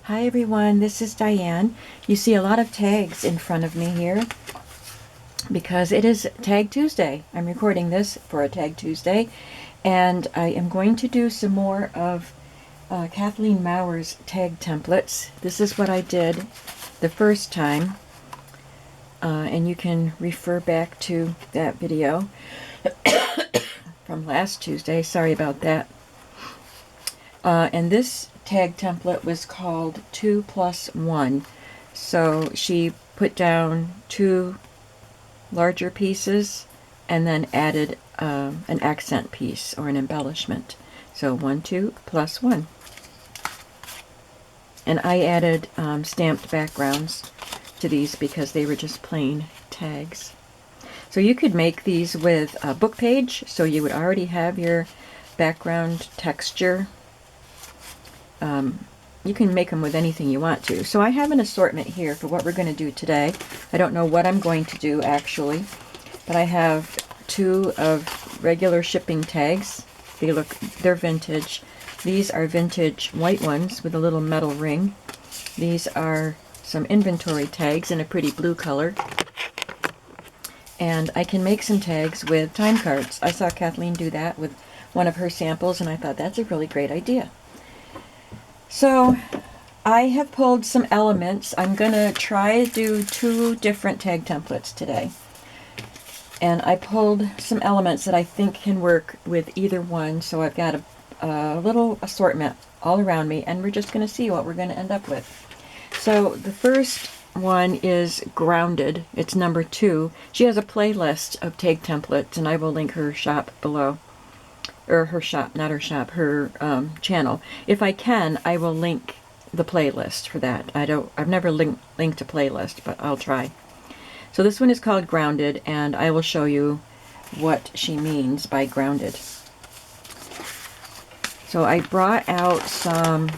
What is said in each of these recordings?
Hi everyone, this is Diane. You see a lot of tags in front of me here because it is Tag Tuesday. I'm recording this for a Tag Tuesday, and I am going to do some more of Kathleen Mower's tag templates. This is what I did the first time, and you can refer back to that video from last Tuesday. Sorry about that. And this tag template was called 2+1. So she put down 2 larger pieces and then added an accent piece or an embellishment. So 1, 2, plus 1. And I added stamped backgrounds to these because they were just plain tags. So you could make these with a book page, so you would already have your background texture. You can make them with anything you want to. So I have an assortment here for what we're going to do today. I don't know what I'm going to do actually, but I have 2 of regular shipping tags. They're vintage. These are vintage white ones with a little metal ring. These are some inventory tags in a pretty blue color. And I can make some tags with time cards. I saw Kathleen do that with one of her samples, and I thought that's a really great idea. So I have pulled some elements. I'm going to try to do 2 different tag templates today. And I pulled some elements that I think can work with either one. So I've got a little assortment all around me, and we're just going to see what we're going to end up with. So the first one is Grounded. It's number 2. She has a playlist of tag templates, and I will link her shop below. Or her shop, not her shop, her channel. If I can, I will link the playlist for that. I've never linked a playlist, but I'll try. So this one is called Grounded, and I will show you what she means by grounded. So I brought out some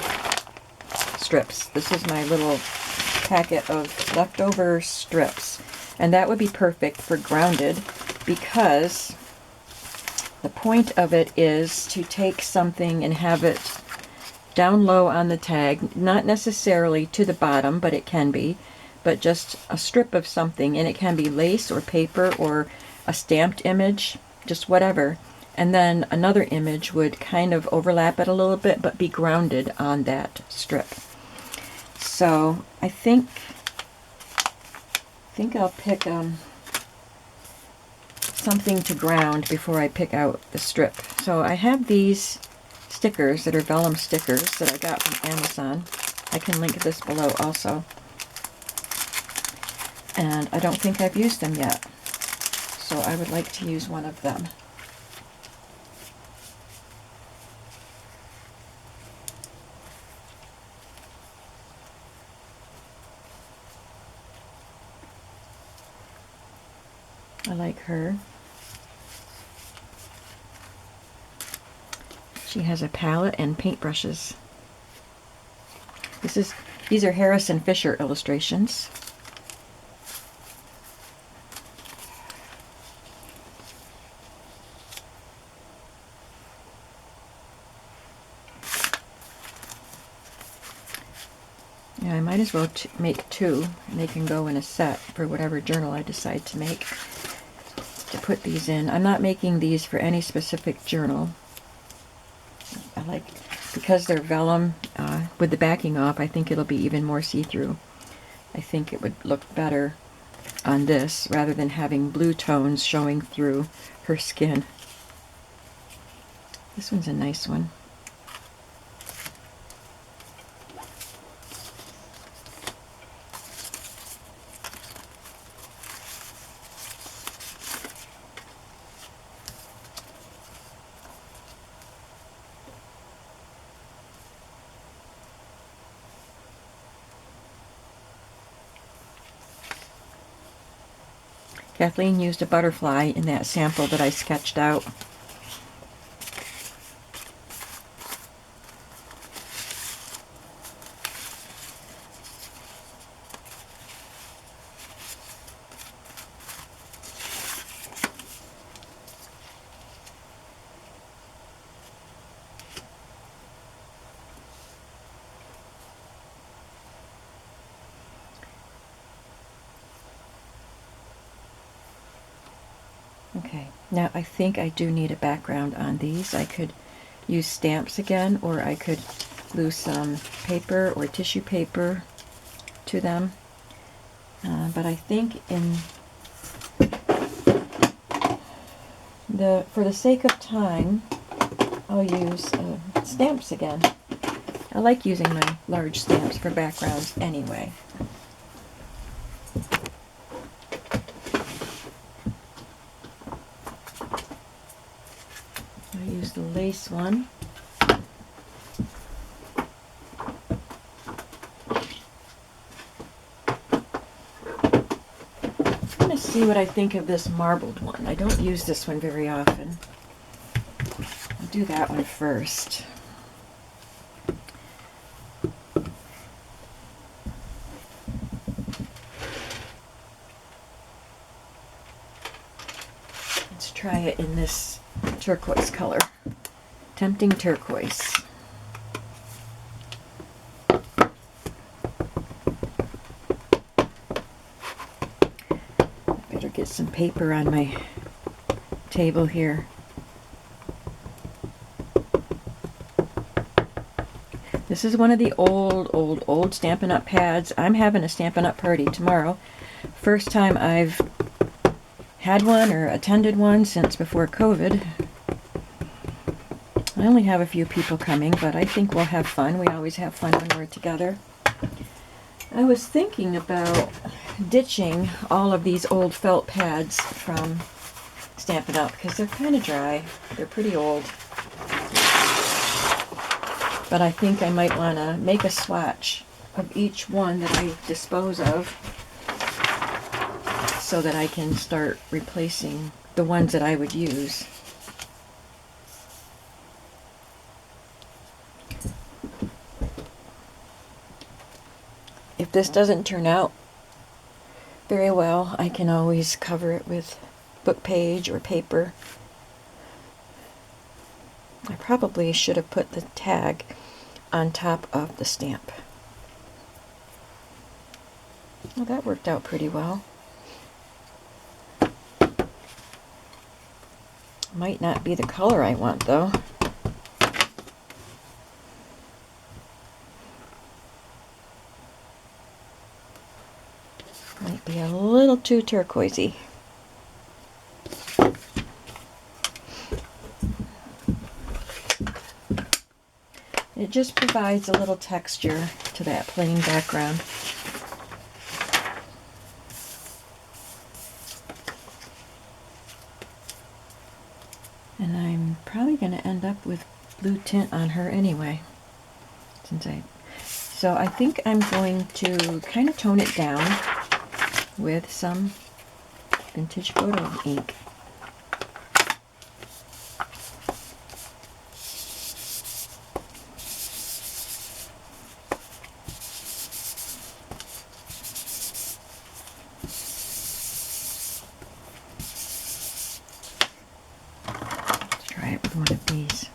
strips. This is my little packet of leftover strips, and that would be perfect for grounded because the point of it is to take something and have it down low on the tag, not necessarily to the bottom, but it can be, but just a strip of something, and it can be lace or paper or a stamped image, just whatever. And then another image would kind of overlap it a little bit, but be grounded on that strip. So I think I'll pick something to ground before I pick out the strip. So I have these stickers that are vellum stickers that I got from Amazon. I can link this below also. And I don't think I've used them yet, so I would like to use one of them. I like her. She has a palette and paintbrushes. These are Harrison Fisher illustrations. Yeah, I might as well make 2, and they can go in a set for whatever journal I decide to make. To put these in. I'm not making these for any specific journal. Because they're vellum, with the backing off, I think it'll be even more see-through. I think it would look better on this rather than having blue tones showing through her skin. This one's a nice one. Kathleen used a butterfly in that sample that I sketched out. Okay, now I think I do need a background on these. I could use stamps again, or I could glue some paper or tissue paper to them. But I think for the sake of time, I'll use stamps again. I like using my large stamps for backgrounds anyway. I'll use the lace one. I'm going to see what I think of this marbled one. I don't use this one very often. I'll do that one first. Let's try it in this turquoise color. Tempting turquoise. Better get some paper on my table here. This is one of the old Stampin' Up! Pads. I'm having a Stampin' Up! Party tomorrow. First time I've had one or attended one since before COVID. I only have a few people coming, but I think we'll have fun. We always have fun when we're together. I was thinking about ditching all of these old felt pads from Stampin' Up! Because they're kind of dry. They're pretty old. But I think I might want to make a swatch of each one that I dispose of so that I can start replacing the ones that I would use. If this doesn't turn out very well, I can always cover it with book page or paper. I probably should have put the tag on top of the stamp. Well, that worked out pretty well. Might not be the color I want, though. Might be a little too turquoisey. It just provides a little texture to that plain background. And I'm probably going to end up with blue tint on her anyway. So I think I'm going to kind of tone it down with some vintage photo ink. Try it with one of these.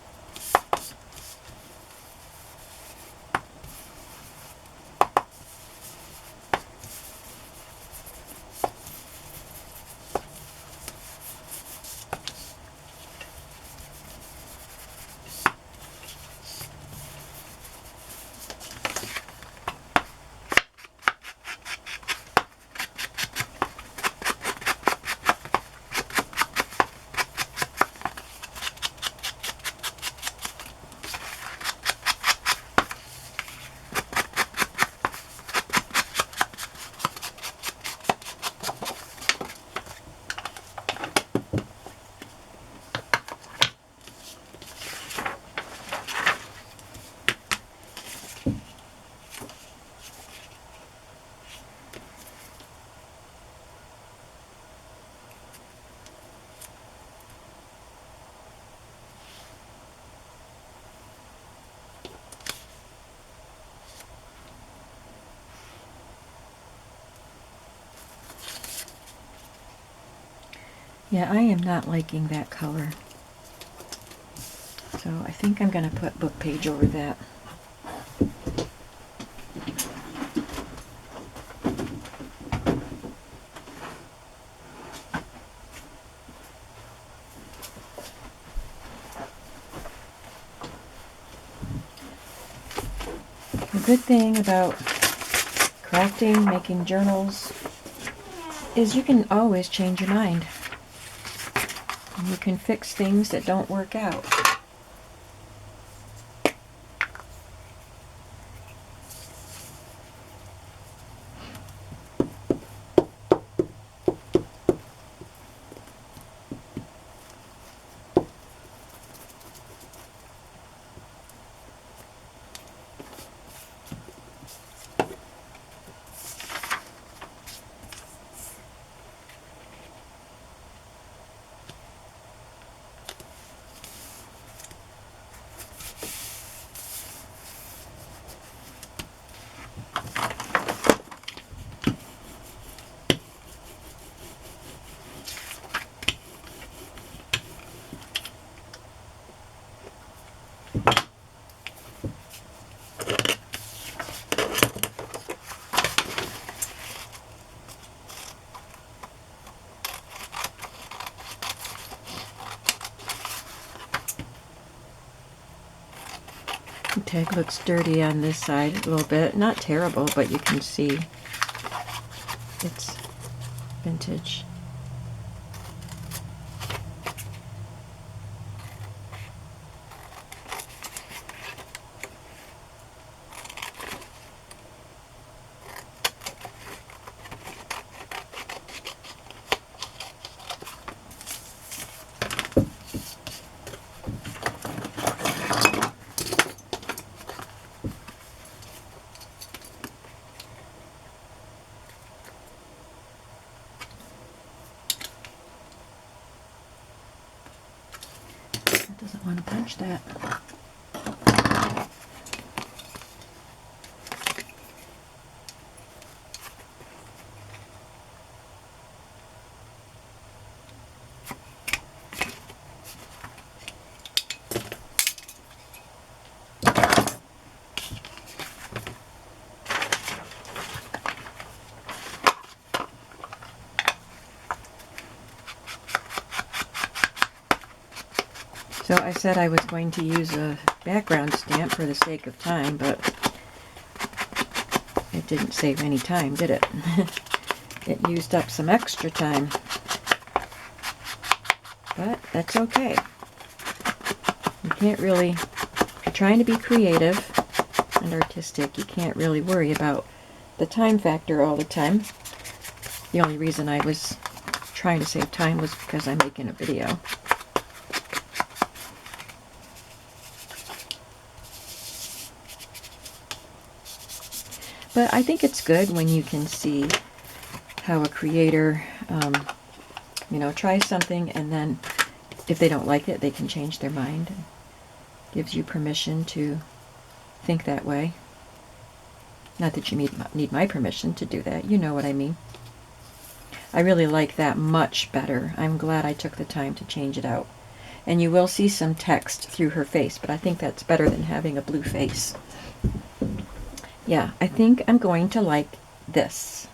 Yeah, I am not liking that color. So I think I'm going to put book page over that. The good thing about crafting, making journals, is you can always change your mind. And you can fix things that don't work out. The tag looks dirty on this side a little bit. Not terrible, but you can see it's vintage. Doesn't want to punch that. So I said I was going to use a background stamp for the sake of time, but it didn't save any time, did it? It used up some extra time. But that's okay. You can't really, if you're trying to be creative and artistic, you can't really worry about the time factor all the time. The only reason I was trying to save time was because I'm making a video. But I think it's good when you can see how a creator, tries something, and then if they don't like it, they can change their mind. It gives you permission to think that way. Not that you need my permission to do that. You know what I mean. I really like that much better. I'm glad I took the time to change it out. And you will see some text through her face, but I think that's better than having a blue face. Yeah, I think I'm going to like this.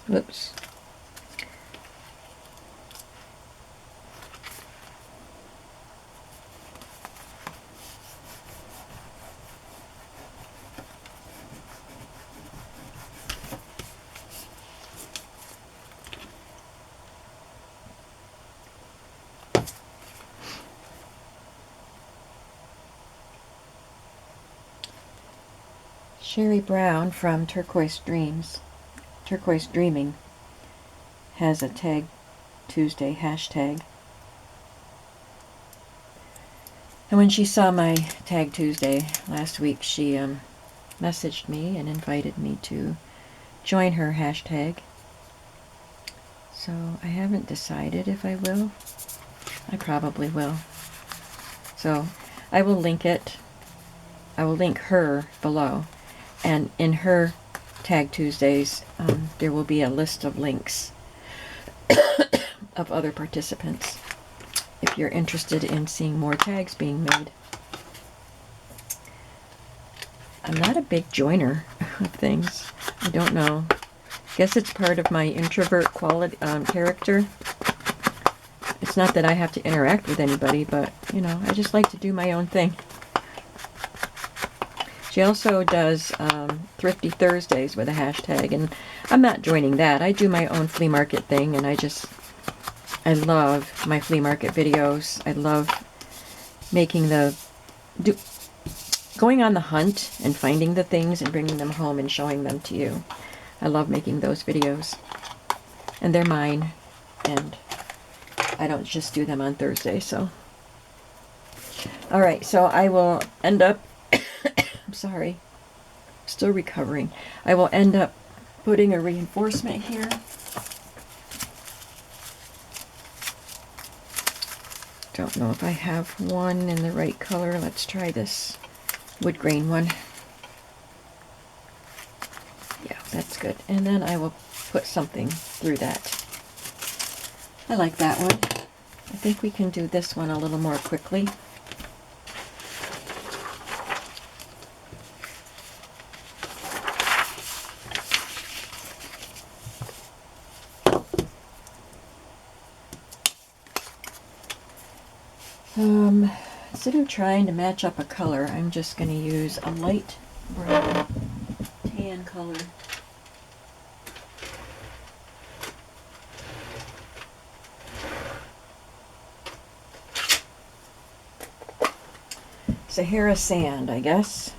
Whoops. Sheree Brown from Turquoise Dreaming has a Tag Tuesday hashtag. And when she saw my Tag Tuesday last week, she messaged me and invited me to join her hashtag. So I haven't decided if I will. I probably will. So I will link it. I will link her below. And in her Tag Tuesdays, there will be a list of links of other participants if you're interested in seeing more tags being made. I'm not a big joiner of things. I don't know. Guess it's part of my introvert quality character. It's not that I have to interact with anybody, but, you know, I just like to do my own thing. She also does Thrifty Thursdays with a hashtag, and I'm not joining that. I do my own flea market thing, and I love my flea market videos. I love going on the hunt and finding the things and bringing them home and showing them to you. I love making those videos. And they're mine, and I don't just do them on Thursday, so. Alright, so I will end up, I'm sorry, still recovering. I will end up putting a reinforcement here. Don't know if I have one in the right color. Let's try this wood grain one. Yeah, that's good. And then I will put something through that. I like that one. I think we can do this one a little more quickly. Instead of trying to match up a color, I'm just going to use a light brown tan color. Sahara sand, I guess.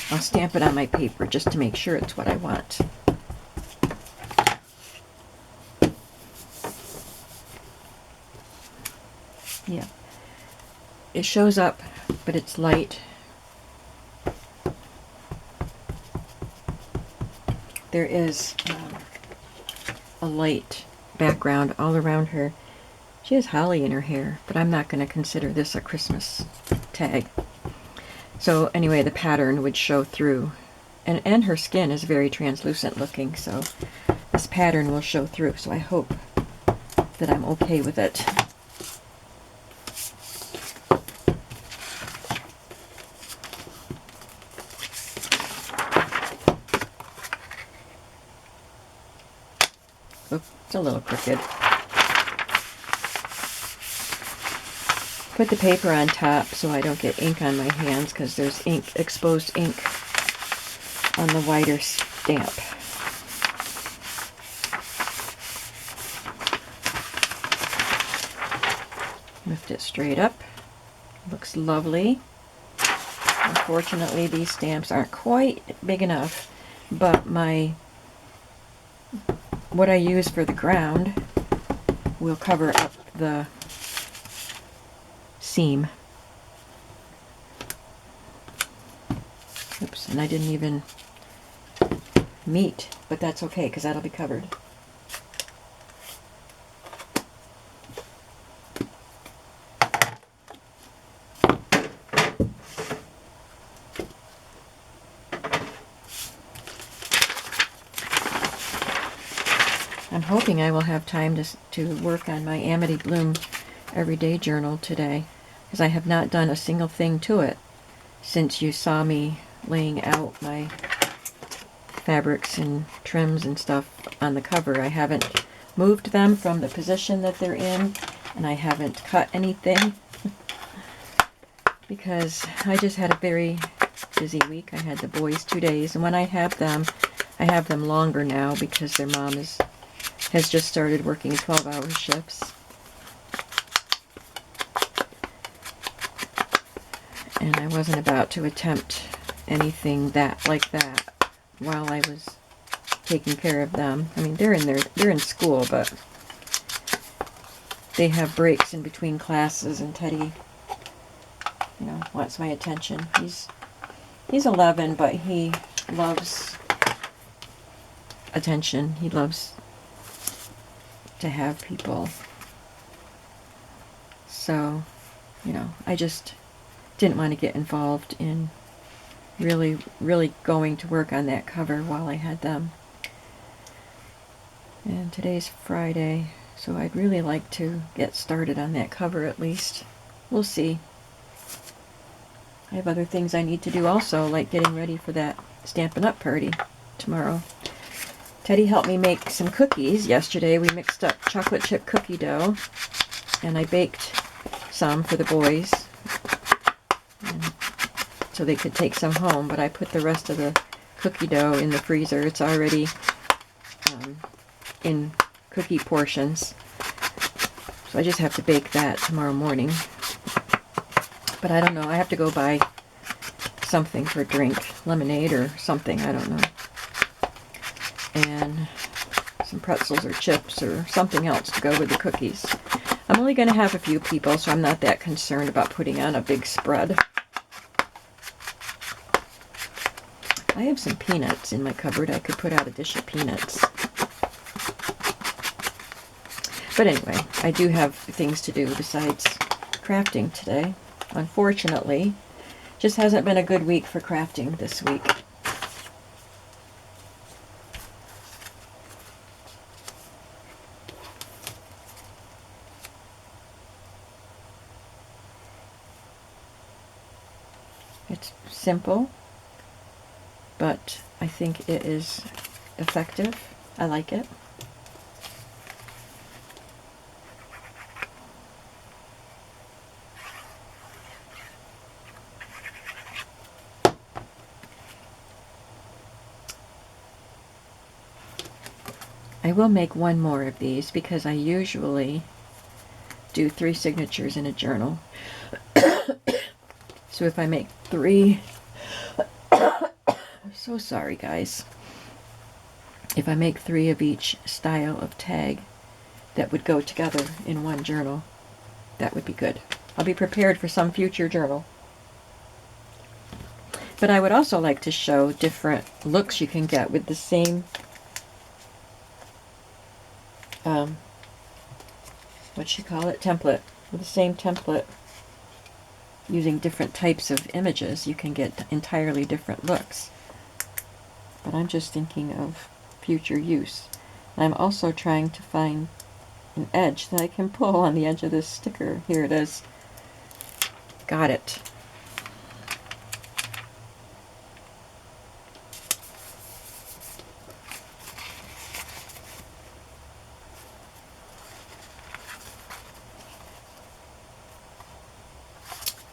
I'll stamp it on my paper just to make sure it's what I want. Yeah, it shows up, but it's light. There is a light background all around her. She has holly in her hair, but I'm not going to consider this a Christmas tag. So anyway, the pattern would show through. And her skin is very translucent looking, so this pattern will show through. So I hope that I'm okay with it. Oops, it's a little crooked. Put the paper on top so I don't get ink on my hands, because there's ink, exposed ink on the wider stamp. Lift it straight up. Looks lovely. Unfortunately, these stamps aren't quite big enough, but what I use for the ground will cover up the seam. Oops, and I didn't even meet, but that's okay because that'll be covered. I'm hoping I will have time to work on my Amity Bloom Everyday Journal today, because I have not done a single thing to it since you saw me laying out my fabrics and trims and stuff on the cover. I haven't moved them from the position that they're in, and I haven't cut anything because I just had a very busy week. I had the boys 2 days, and when I have them longer now because their mom has just started working 12-hour shifts. And I wasn't about to attempt anything like that while I was taking care of them. I mean, they're in school, but they have breaks in between classes, and Teddy, you know, wants my attention. He's 11, but he loves attention. He loves to have people. So, you know, I just didn't want to get involved in really going to work on that cover while I had them. And today's Friday, so I'd really like to get started on that cover at least. We'll see. I have other things I need to do also, like getting ready for that Stampin' Up! Party tomorrow. Teddy helped me make some cookies yesterday. We mixed up chocolate chip cookie dough, and I baked some for the boys, and so they could take some home, but I put the rest of the cookie dough in the freezer. It's already in cookie portions, so I just have to bake that tomorrow morning. But I don't know, I have to go buy something for a drink, lemonade or something, I don't know. And some pretzels or chips or something else to go with the cookies. I'm only going to have a few people, so I'm not that concerned about putting on a big spread. I have some peanuts in my cupboard. I could put out a dish of peanuts. But anyway, I do have things to do besides crafting today. Unfortunately, just hasn't been a good week for crafting this week. It's simple, but I think it is effective. I like it. I will make one more of these because I usually do 3 signatures in a journal. So if I make 3, I'm so sorry guys. If I make 3 of each style of tag that would go together in one journal, that would be good. I'll be prepared for some future journal. But I would also like to show different looks you can get with the same template. With the same template, using different types of images, you can get entirely different looks. But I'm just thinking of future use. I'm also trying to find an edge that I can pull on the edge of this sticker. Here it is. Got it.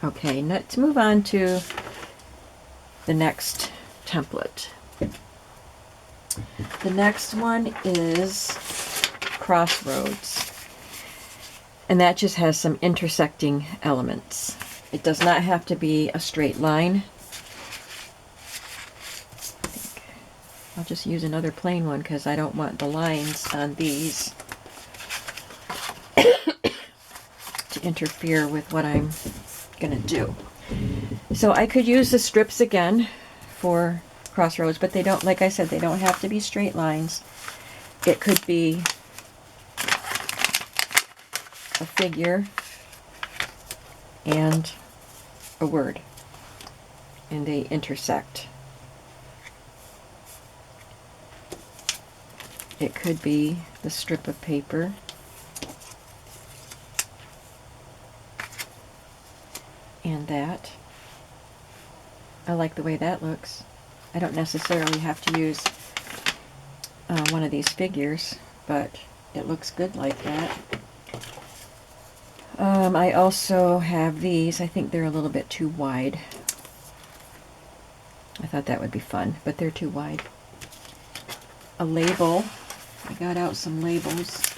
Okay, let's move on to the next template. The next one is Crossroads, and that just has some intersecting elements. It does not have to be a straight line. I'll just use another plain one because I don't want the lines on these to interfere with what I'm going to do. So I could use the strips again for Crossroads, but they don't, like I said, they don't have to be straight lines. It could be a figure and a word, and they intersect. It could be the strip of paper and that. I like the way that looks. I don't necessarily have to use one of these figures, but it looks good like that. I also have these. I think they're a little bit too wide. I thought that would be fun, but they're too wide. A label. I got out some labels.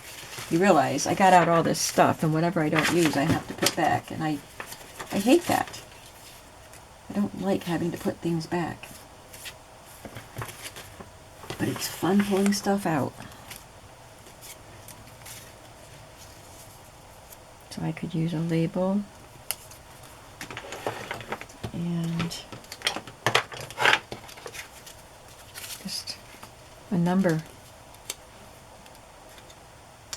You realize I got out all this stuff, and whatever I don't use I have to put back, and I hate that. I don't like having to put things back. But it's fun pulling stuff out. So I could use a label and just a number.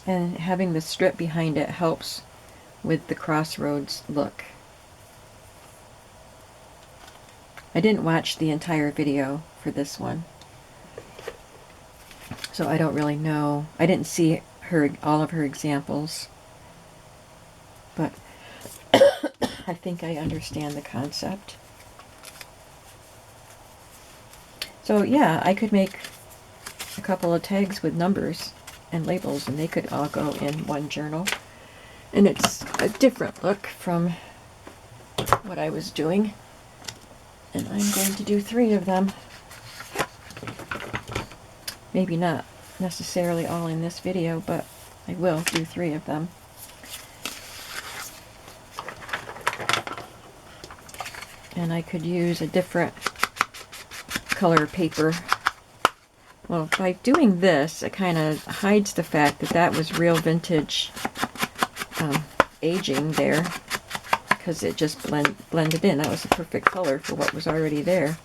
And having the strip behind it helps with the crossroads look. I didn't watch the entire video for this one, so I don't really know. I didn't see all of her examples, but I think I understand the concept. So yeah, I could make a couple of tags with numbers and labels, and they could all go in one journal. And it's a different look from what I was doing. And I'm going to do 3 of them. Maybe not necessarily all in this video, but I will do 3 of them. And I could use a different color paper. Well, by doing this, it kind of hides the fact that that was real vintage aging there, because it just blended in. That was the perfect color for what was already there.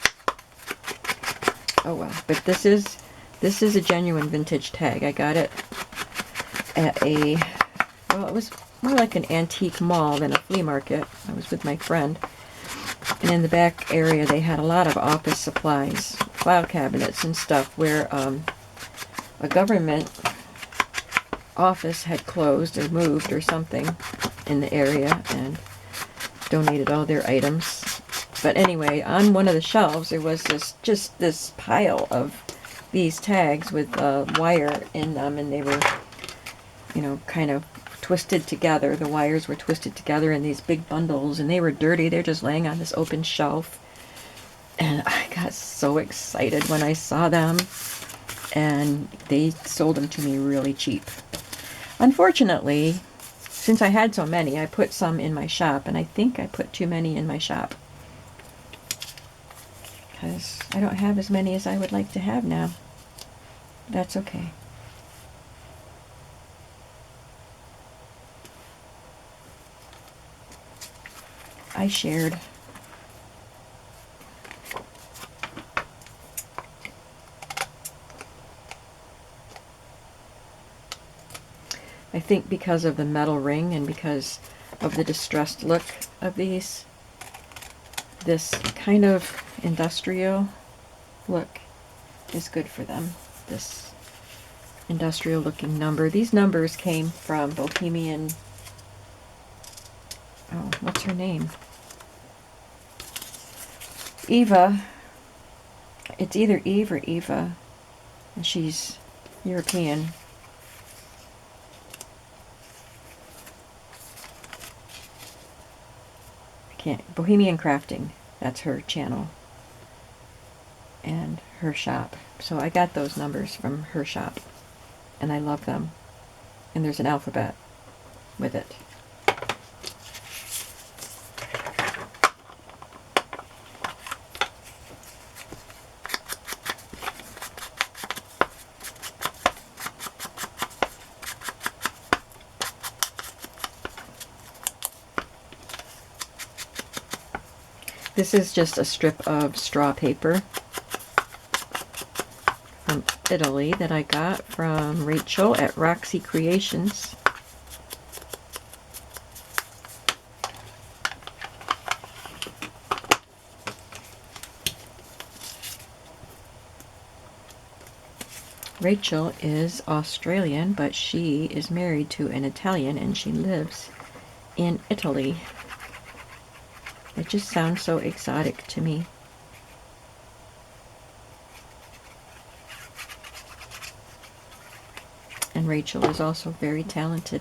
Oh well, but this is a genuine vintage tag. I got it at a, well, it was more like an antique mall than a flea market. I was with my friend, and in the back area they had a lot of office supplies, file cabinets and stuff, where a government office had closed or moved or something in the area and donated all their items. But anyway, on one of the shelves there was just this pile of these tags with wire in them, and they were, you know, kind of twisted together. The wires were twisted together in these big bundles, and they were dirty. They're just laying on this open shelf. And I got so excited when I saw them, and they sold them to me really cheap. Unfortunately, since I had so many, I put some in my shop, and I think I put too many in my shop, because I don't have as many as I would like to have now. That's okay. I shared. I think because of the metal ring and because of the distressed look of these, this kind of industrial look is good for them. This industrial looking number. These numbers came from Bohemian, oh, what's her name? Eva. It's either Eve or Eva, and she's European. Bohemian Crafting, that's her channel and her shop. So I got those numbers from her shop, and I love them. And there's an alphabet with it. This is just a strip of straw paper from Italy that I got from Rachel at Roxy Creations. Rachel is Australian, but she is married to an Italian, and she lives in Italy. It just sounds so exotic to me. And Rachel is also very talented.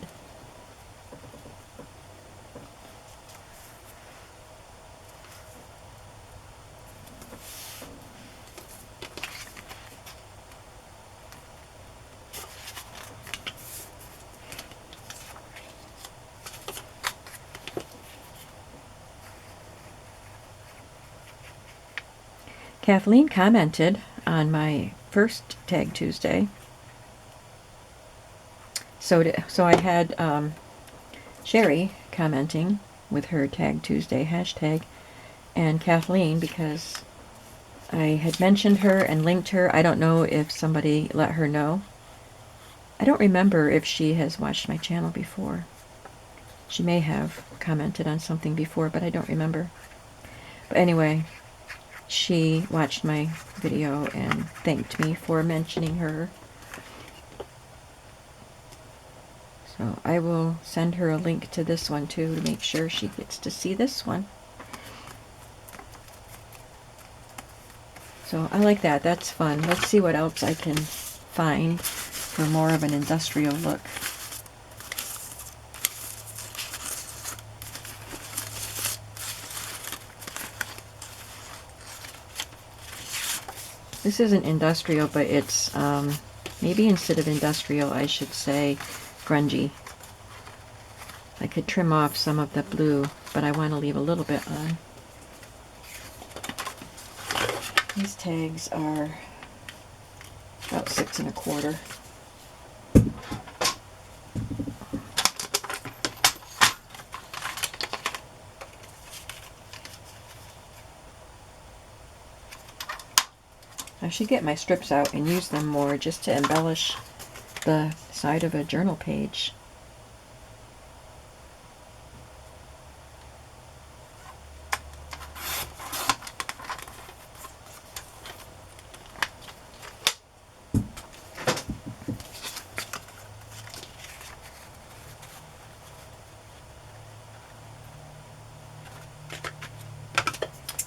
Kathleen commented on my first Tag Tuesday. So I had Sheree commenting with her Tag Tuesday hashtag, and Kathleen, because I had mentioned her and linked her. I don't know if somebody let her know. I don't remember if she has watched my channel before. She may have commented on something before, but I don't remember. But anyway, she watched my video and thanked me for mentioning her. So I will send her a link to this one too, to make sure she gets to see this one. So I like that. That's fun. Let's see what else I can find for more of an industrial look. This isn't industrial, but it's maybe instead of industrial I should say grungy. I could trim off some of the blue, but I want to leave a little bit on. These tags are about 6 1/4. I should get my strips out and use them more just to embellish the side of a journal page.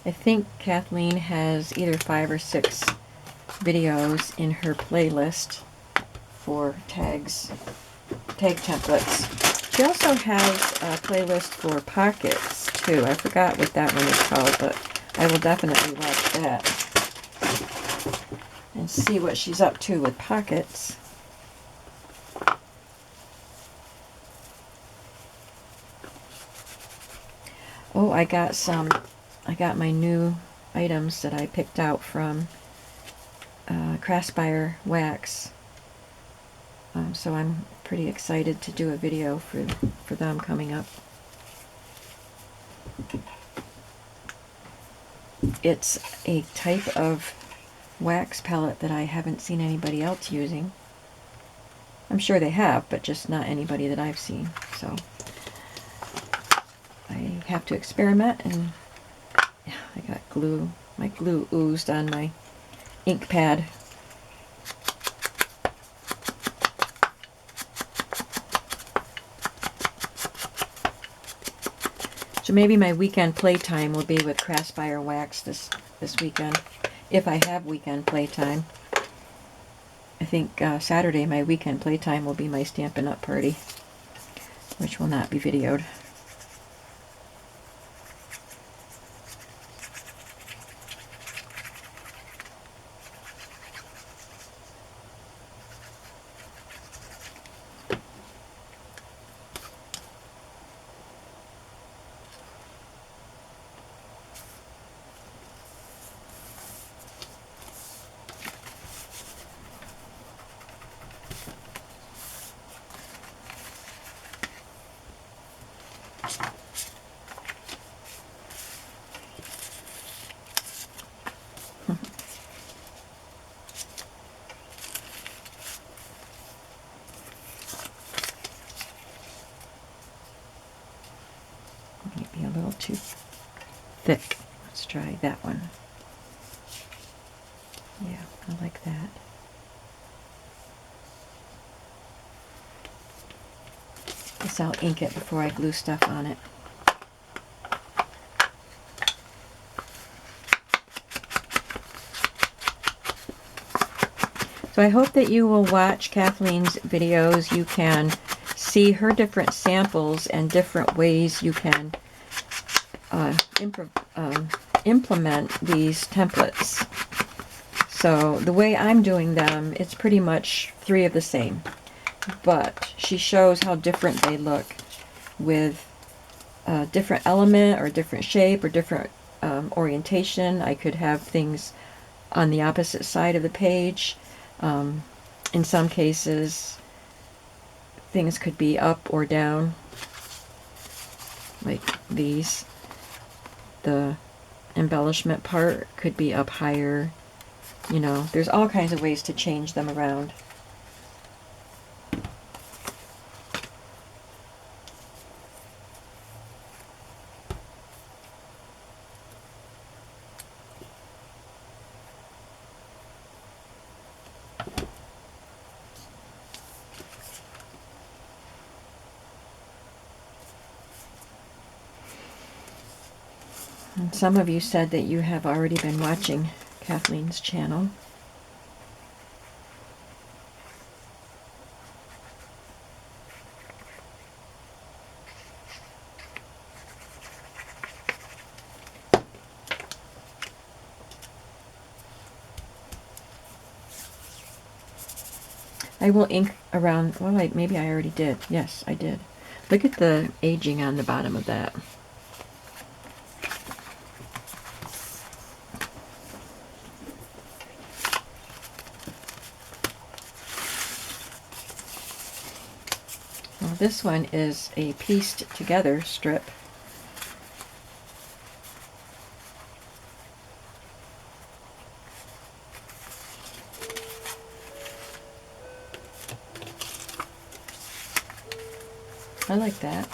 I think Kathleen has either 5 or 6 videos in her playlist for tag templates. She also has a playlist for pockets too. I forgot what that one is called, but I will definitely watch that and see what she's up to with pockets. Oh, I got my new items that I picked out from Crossfire Wax. So I'm pretty excited to do a video for them coming up. It's a type of wax palette that I haven't seen anybody else using. I'm sure they have, but just not anybody that I've seen. So I have to experiment, and I got glue. My glue oozed on my ink pad. So maybe my weekend playtime will be with Crossfire Wax this weekend, if I have weekend playtime. I think Saturday my weekend playtime will be my Stampin' Up! Party, which will not be videoed. Maybe a little too thick. Let's try that one. Yeah, I like that. Guess I'll ink it before I glue stuff on it. So I hope that you will watch Kathleen's videos. You can see her different samples and different ways you can implement these templates. So the way I'm doing them, it's pretty much 3 of the same, but she shows how different they look with a different element or different shape or different orientation. I could have things on the opposite side of the page. In some cases, things could be up or down. like these. The embellishment part could be up higher. You know, there's all kinds of ways to change them around. And some of you said that you have already been watching Kathleen's channel. I will ink around, well, maybe I already did. Yes, I did. Look at the aging on the bottom of that. Well, this one is a pieced together strip. I like that.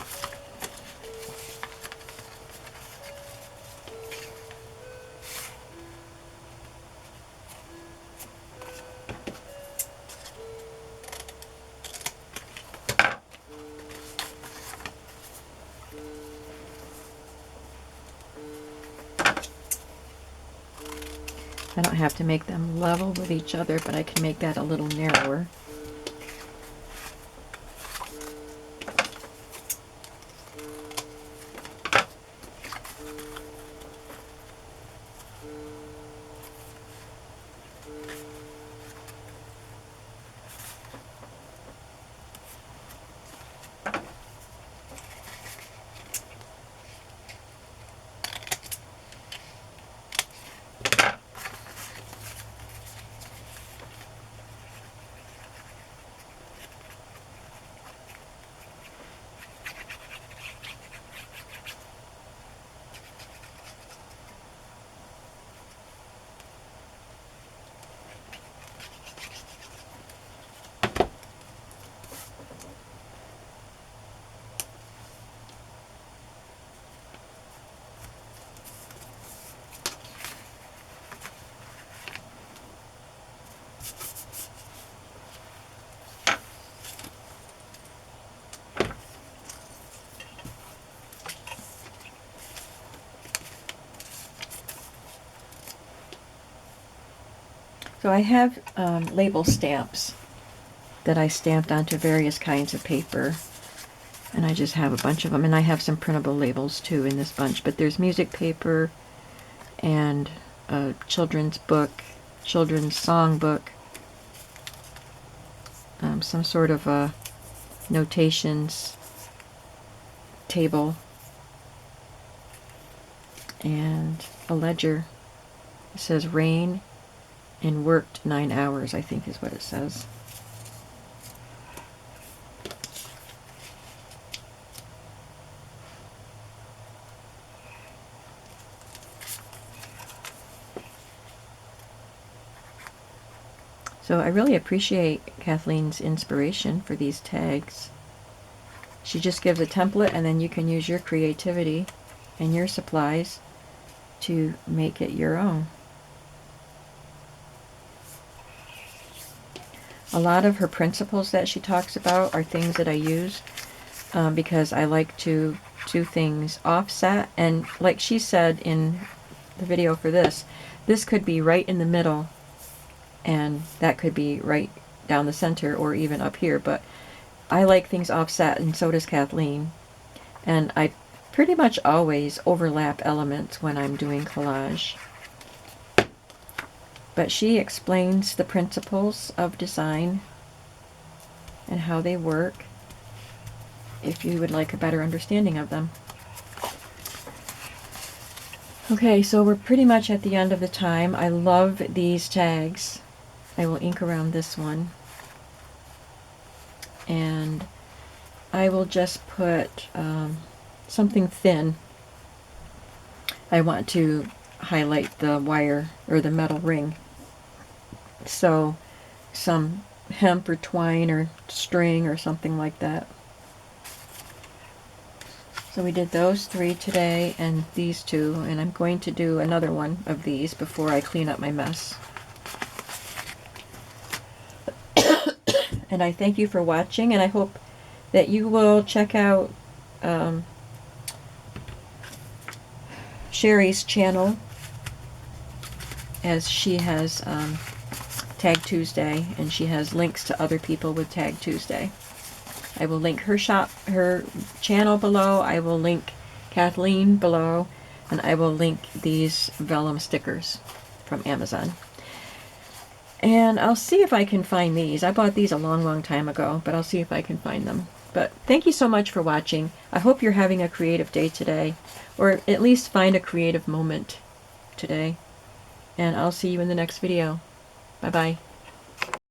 I don't have to make them level with each other, but I can make that a little narrower. So I have label stamps that I stamped onto various kinds of paper, and I just have a bunch of them, and I have some printable labels too in this bunch, but there's music paper and a children's book, children's song book, some sort of a notations table, and a ledger. It says rain and worked 9 hours, I think is what it says. So I really appreciate Kathleen's inspiration for these tags. She just gives a template, and then you can use your creativity and your supplies to make it your own. A lot of her principles that she talks about are things that I use because I like to do things offset. And like she said in the video for this could be right in the middle, and that could be right down the center or even up here. But I like things offset, and so does Kathleen. And I pretty much always overlap elements when I'm doing collage. But she explains the principles of design and how they work if you would like a better understanding of them. Okay, so we're pretty much at the end of the time. I love these tags. I will ink around this one. And I will just put something thin. I want to highlight the wire or the metal ring. So some hemp or twine or string or something like that. So we did those 3 today and these 2, and I'm going to do another one of these before I clean up my mess. And I thank you for watching, and I hope that you will check out Sheree's channel, as she has Tag Tuesday, and she has links to other people with Tag Tuesday. I will link her channel below. I will link Kathleen below, and I will link these vellum stickers from Amazon. And I'll see if I can find these. I bought these a long time ago, but I'll see if I can find them. But thank you so much for watching. I hope you're having a creative day today, or at least find a creative moment today. And I'll see you in the next video. Bye-bye.